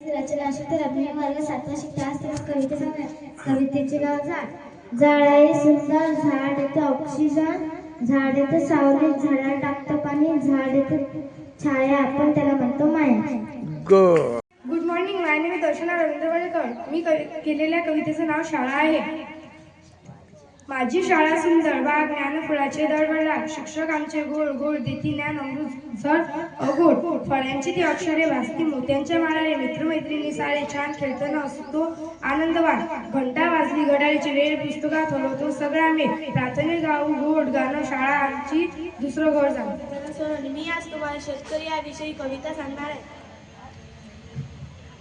रचना अक्षर अभिनय वर्ग 7वा शिकता असताना कवितेचे नाव झाड. झाड आहे सुंदर, झाड येतं ऑक्सिजन, झाड येतं सावली, झाडा टाकतं पाणी, झाड येतं छाया, आपण त्याला म्हणतो माया. Good morning, my name is Darshana Ravindra Wadekar. मी केलेल्या कवितेचं नाव शाळा आहे. माझी शाळा सुंदर, बाग ज्ञान फुलाचे दळबळाट, शिक्षक आमचे गोड गोड देती ज्ञान अमृत सर अगोड, फळ्यांची ती अक्षरे भासती मोत्यांच्या माळाने, मित्रमैत्रिणी सारे छान खेळताना असतो आनंदवान, घंटा वाजली घड्याळीची वेळ, पुस्तकात हलवतो सगळा मेळ, प्रार्थने गाऊ गोड गाणं, शाळा आमची दुसरं घर जाणं. मी आज तुम्हाला शेतकरी या विषयी कविता सांगणार आहे.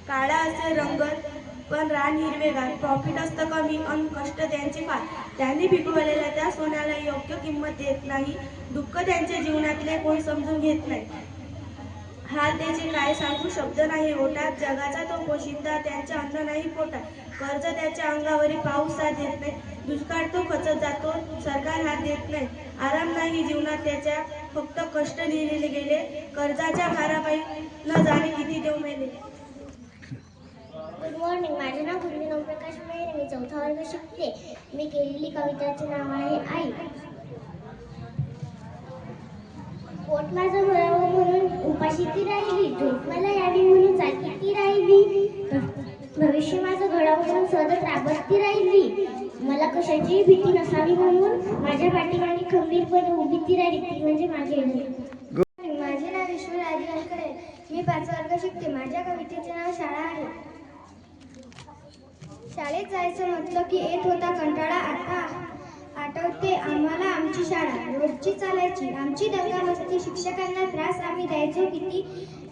काळा असे रंगत पण रान हिरवेगार, प्रॉफिट असतं कमी अन कष्ट त्यांचे फार, त्यांनी पिकवलेल्या त्या सोन्याला योग्य किंमत देत नाही, दुःख त्यांच्या जीवनातले कोण समजून घेत नाही. हाल त्याचे काय सांगू शब्द नाही ओठात, जगाचा तो पोशिंदा त्यांच्या अन्न नाही पोटात, कर्ज त्याच्या अंगावरी पाऊस साथ देत नाही, दुष्काळ तो खचत जातो सरकार हात देत नाही, आराम नाही जीवनात त्याच्या फक्त कष्ट लिहिलेले गेले, कर्जाच्या भारापायी न जाणे किती देव मेले. गुड मॉर्निंग, माझे नाव गुरुजी ओमप्रकाश मेहरे. मी 4था वर्ग शिकते. मी केलेली कविताचे नाव आहे आई. पोट माझं भरावं म्हणून उपाशी ती राहिली, झोप मला यावी म्हणून जागी ती राहिली, भविष्य माझं घडावं म्हणून सतत राबत ती राहिली, मला कशाची भीती नसावी म्हणून माझ्या पाठीमागे खंबीरपणे उभी ती राहिली, ती म्हणजे माझी आई. माझे नाव ईश्वर आदी वानकडे. मी 5वा वर्ग शिकते. माझ्या कवितेचे नाव शाळा आहे. शाळेत जायचं म्हटलं की येत होता कंटाळा, आता आठवते आम्हाला आमची शाळा, रोजची चालायची आमची दंगामस्ती, शिक्षकांना त्रास आम्ही द्यायचो किती,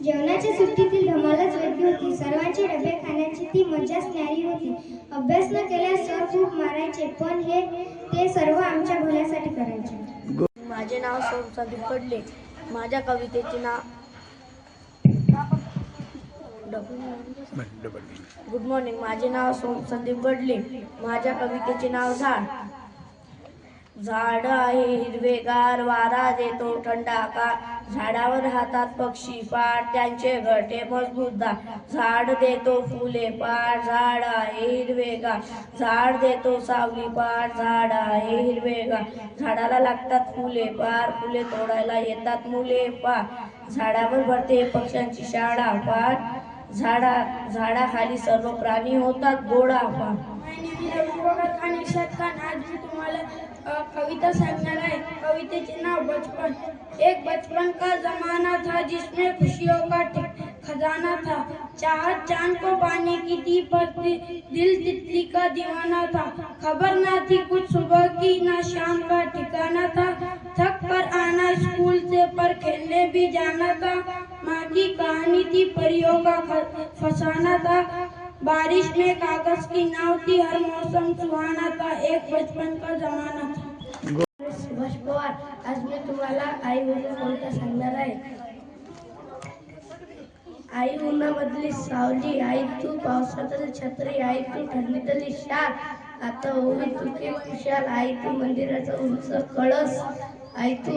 जेवणाच्या सुट्टीतील धमालच वेगळी होती, सर्वांचे डबे खाण्याची ती मजाच न्यारी होती, अभ्यास न केल्यास सर खूप मारायचे, पण हे ते सर्व आमच्या भल्यासाठी करायचे. माझे नाव संदीप पडले. माझ्या कवितेचे नाव गुड मॉर्निंग, माझे नाव संदीप बडले. माझ्या कवितेचे नाव झाड. झाड आहे हिरवेगार, वारा देतो थंडागार, झाडावर राहतात पक्षी पार, त्यांचे घरटे मजबूत दार, झाड देतो फुले पार, झाड आहे हिरवेगार, झाड देतो सावली पार, झाड आहे हिरवेगार, झाडाला लागतात फुले पार, फुले तोडायला येतात मुले पार, झाडावर भरते पक्ष्यांची शाळा पार, झाडाखाली सर्व प्राणी होतात गोडा पार. आणि आज मी तुम्हाला कविता सांगणार आहे. कवितेचे नाव बचपन. एक बचपन का जमाना था जिसमें खुशियों का खजाना था, चाहत चांद को पाने की थी पर दिल तितली का दीवाना था, खबर ना थी कुछ सुबह की ना शाम का ठिकाना था, थक कर आना स्कूल से पर खेलने भी जाना था, माँ की कहानी थी परियों का फसाना था, बारिश में कागज की नाव थी हर मौसम सुहाना था, एक बचपन का जमाना था. सुभाष पवार. आज मी तुम्हाला आई म्हणून कविता सांगणार आहे. आई उन्हामधली सावली, आई तू पावसातली छत्री, आई तू थंडीतली शाल, आता ओवी तुके खुशाल, आई तू मंदिराचा उंच कळस, आई तू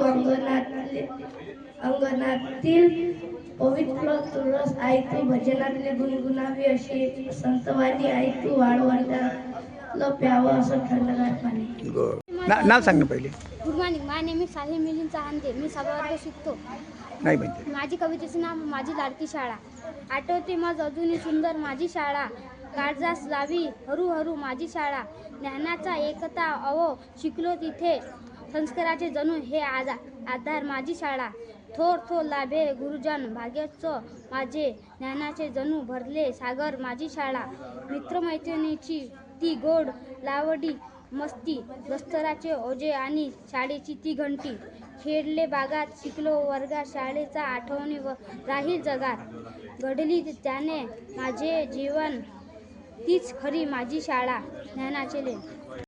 अंगणातील पवित्र तुळस, आई तू भजनातले गुणगुणावी अशी संतवाणी, आई तू वाळवंटातलं प्यावं असं थंडगार पाणी. नाव सांग ना पहिले. Good morning, my name is Sahil Milind Chahande. मी 6वा वर्ग शिकतो. नाही म्हणजे माझी कवितेचे नाव माझी लाडकी शाळा. आठवते मज अजूनही सुंदर माझी शाळा, काळजास लावी हरू माझी शाळा, ज्ञानाचा एकता अवो शिकलो तिथे, संस्काराचे जणू हे आधार माझी शाळा, थोर लाभे गुरुजन भाग्याचं माझे, ज्ञानाचे जणू भरले सागर माझी शाळा, मित्रमैत्रिणीची ती गोड लावडी मस्ती, दस्तराचे ओझे आणि शाळेची ती घंटी, खेळले बागात शिकलो वर्गात, शाळेचा आठवणी राहील जगात, घडली त्याने माझे जीवन तीच खरी माझी शाळा, ज्ञानाचे लेण.